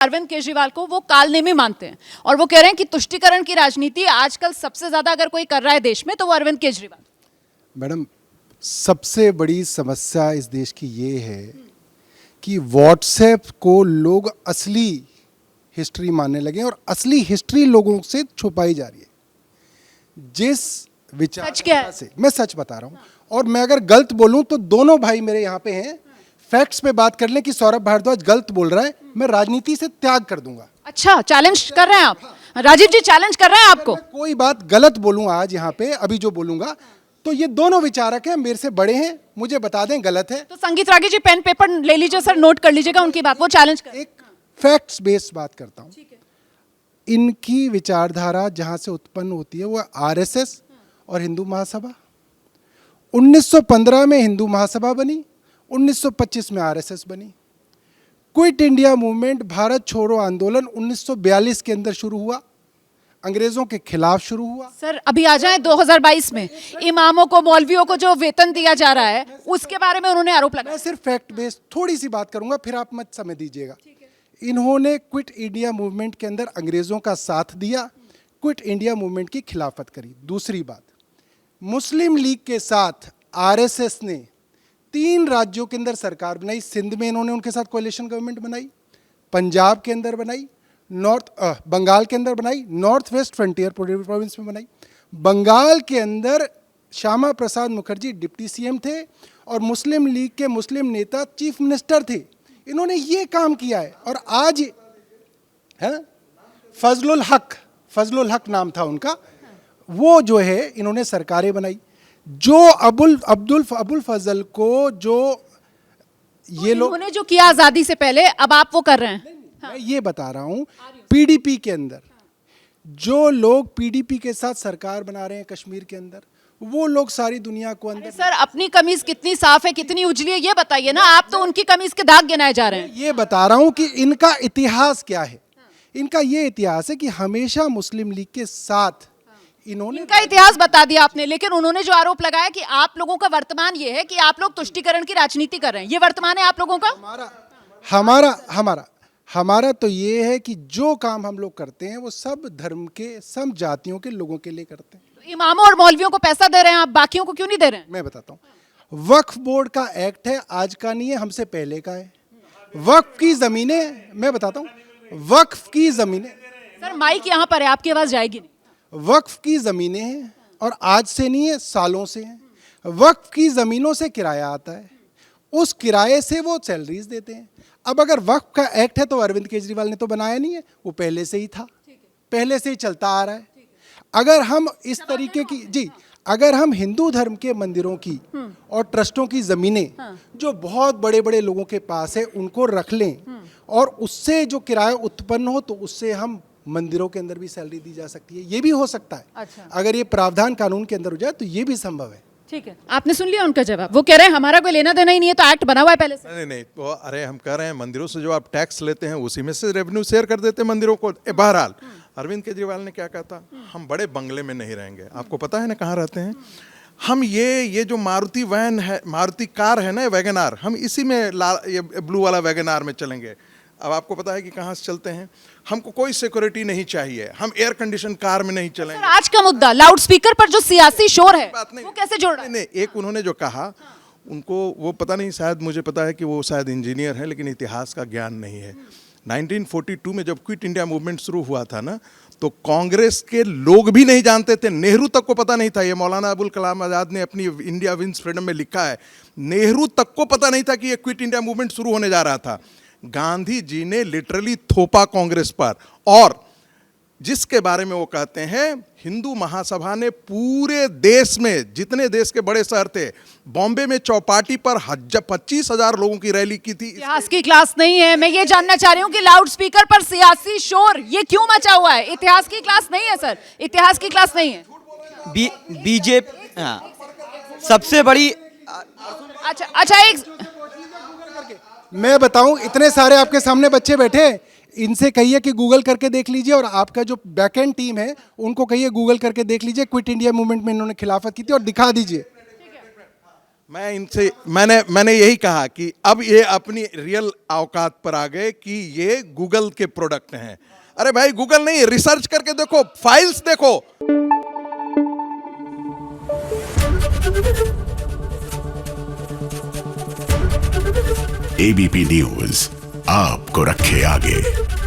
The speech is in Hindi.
अरविंद केजरीवाल को वो कालनेमी मानते हैं और वो कह रहे हैं कि तुष्टीकरण की राजनीति आजकल सबसे ज्यादा अगर कोई कर रहा है देश में तो वो अरविंद केजरीवाल। मैडम, सबसे बड़ी समस्या इस देश की ये है कि व्हाट्सएप को लोग असली हिस्ट्री मानने लगे और असली हिस्ट्री लोगों से छुपाई जा रही है। जिस विचार सच क्या है? से मैं सच बता रहा हूँ, और मैं अगर गलत बोलूं तो दोनों भाई मेरे यहाँ पे हैं, फैक्ट्स पे बात कर लें कि सौरभ भारद्वाज गलत बोल रहा है, मैं राजनीति से त्याग कर दूंगा। अच्छा, चैलेंज कर रहे हैं आप? राजीव जी चैलेंज कर रहे हैं आपको? मैं कोई बात गलत बोलूं आज यहाँ पे, अभी जो बोलूंगा, तो ये दोनों विचारक हैं, मेरे से बड़े हैं, मुझे बता दें गलत है तो संगीत रागी जी पेन पेपर ले लीजिए सर, नोट कर लीजिएगा उनकी बात, वो चैलेंज कर। एक फैक्ट्स बेस्ड बात करता हूँ। इनकी विचारधारा जहाँ से उत्पन्न होती है वो आरएसएस और हिंदू महासभा। 1915 में हिंदू महासभा बनी, 1925 में आरएसएस बनी। क्विट इंडिया मूवमेंट, भारत छोड़ो आंदोलन 1942 के अंदर शुरू हुआ, अंग्रेजों के खिलाफ शुरू हुआ। सर अभी आ जाएं 2022 में, इमामों को मौलवियों को जो वेतन दिया जा रहा है उसके बारे में उन्होंने आरोप लगाया। मैं सिर्फ फैक्ट बेस्ड थोड़ी सी बात करूंगा, फिर आप मत समय दीजिएगा। इन्होंने क्विट इंडिया मूवमेंट के अंदर अंग्रेजों का साथ दिया, क्विट इंडिया मूवमेंट की खिलाफत करी। दूसरी बात, मुस्लिम लीग के साथ आरएसएस ने 3 राज्यों के अंदर सरकार बनाई। सिंध में इन्होंने उनके साथ कोalition गवर्नमेंट बनाई, पंजाब के अंदर बनाई, बंगाल के अंदर बनाई, नॉर्थ वेस्ट फ्रंटियर प्रोविंस में बनाई। बंगाल के अंदर श्यामा प्रसाद मुखर्जी डिप्टी सीएम थे और मुस्लिम लीग के मुस्लिम नेता चीफ मिनिस्टर थे। इन्होंने ये काम किया है। और आज है फजलुल हक नाम था उनका, वो जो है इन्होंने सरकारें बनाई। जो अबुल फजल को जो ये लोग उन्होंने जो किया आजादी से पहले, अब आप वो कर रहे हैं। मैं ये बता रहा हूं, पीडीपी के अंदर जो लोग पीडीपी के साथ सरकार बना रहे हैं कश्मीर के अंदर, वो लोग सारी दुनिया को अंदर। सर अपनी कमीज कितनी साफ है कितनी उजली है ये बताइए ना, आप तो उनकी कमीज के दाग गिनाए जा रहे हैं। ये बता रहा हूं कि इनका इतिहास क्या है। इनका ये इतिहास है कि हमेशा मुस्लिम लीग के साथ इन्होंने। इनका इतिहास बता दिया आपने, लेकिन उन्होंने जो आरोप लगाया कि आप लोगों का वर्तमान ये है कि आप लोग तुष्टीकरण की राजनीति कर रहे हैं, ये वर्तमान है आप लोगों का? हमारा तो ये है कि जो काम हम लोग करते हैं वो सब धर्म के, सब जातियों के लोगों के लिए करते हैं। तो इमामों और मौलवियों को पैसा दे रहे हैं आप, बाकियों को क्यों नहीं दे रहे हैं? मैं बताता हूँ, वक्फ बोर्ड का एक्ट है, आज का नहीं है, हमसे पहले का है। वक्फ की जमीनें, मैं बताता हूँ, वक्फ की जमीनें। सर माइक यहाँ पर है, आपकी आवाज जाएगी नहीं। वक्फ की ज़मीनें हैं और आज से नहीं है, सालों से हैं। वक्फ की ज़मीनों से किराया आता है, उस किराए से वो सैलरीज देते हैं। अब अगर वक्फ का एक्ट है तो अरविंद केजरीवाल ने तो बनाया नहीं है, वो पहले से ही था, पहले से ही चलता आ रहा है। अगर हम इस तरीके की अगर हम हिंदू धर्म के मंदिरों की और ट्रस्टों की ज़मीनें जो बहुत बड़े बड़े लोगों के पास है उनको रख लें और उससे जो किराया उत्पन्न हो तो उससे हम मंदिरों के अंदर भी सैलरी दी जा सकती है, ये भी हो सकता है। अच्छा। अगर ये प्रावधान कानून के अंदर हो जाए तो ये भी संभव है। ठीक है, आपने सुन लिया उनका जवाब। वो कह रहे हैं हमारा कोई लेना देना ही नहीं है, तो एक्ट बना हुआ है पहले से। नहीं तो अरे हम कह रहे हैं मंदिरों से जो आप टैक्स लेते हैं उसी में से रेवेन्यू शेयर कर देते हैं मंदिरों को। बहरहाल अरविंद केजरीवाल ने क्या कहा था, हम बड़े बंगले में नहीं रहेंगे। आपको पता है ना कहाँ रहते हैं हम? ये जो मारुति वैन है, मारुति कार है ना, वैगन आर, हम इसी में ये ब्लू वाला वैगन आर में चलेंगे। अब आपको पता है कि कहाँ से चलते हैं? हमको कोई सिक्योरिटी नहीं चाहिए, हम एयर कंडीशन कार में नहीं चलेंगे। आज का मुद्दा लाउड स्पीकर पर जो सियासी शोर है वो कैसे जोड़ रहा है? नहीं, एक उन्होंने जो कहा उनको वो पता नहीं, शायद मुझे पता है कि वो शायद इंजीनियर है लेकिन इतिहास का ज्ञान नहीं है। 1942 में जब क्विट इंडिया मूवमेंट शुरू हुआ था ना, तो कांग्रेस के लोग भी नहीं जानते थे, नेहरू तक को पता नहीं था। ये मौलाना अबुल कलाम आज़ाद ने अपनी इंडिया विंस फ्रीडम में लिखा है, नेहरू तक को पता नहीं था कि ये क्विट इंडिया मूवमेंट शुरू होने जा रहा था। गांधी जी ने लिटरली थोपा कांग्रेस पर, और जिसके बारे में वो कहते हैं हिंदू महासभा ने पूरे देश में जितने देश के बड़े शहर थे, बॉम्बे में चौपाटी पर 25,000 लोगों की रैली की थी। इतिहास की क्लास नहीं है। मैं ये जानना चाह रही हूँ कि लाउड स्पीकर पर सियासी शोर ये क्यों मचा हुआ है? इतिहास की क्लास नहीं है सर, इतिहास की क्लास नहीं है। बीजेपी सबसे बड़ी। अच्छा एक मैं बताऊं, इतने सारे आपके सामने बच्चे बैठे, इनसे कहिए कि गूगल करके देख लीजिए, और आपका जो बैकएंड टीम है उनको कहिए गूगल करके देख लीजिए, क्विट इंडिया मूवमेंट में इन्होंने खिलाफत की थी, और दिखा दीजिए। मैंने यही कहा कि अब ये अपनी रियल औकात पर आ गए कि ये गूगल के प्रोडक्ट हैं। अरे भाई गूगल नहीं, रिसर्च करके देखो, फाइल्स देखो। एबीपी न्यूज आपको रखे आगे।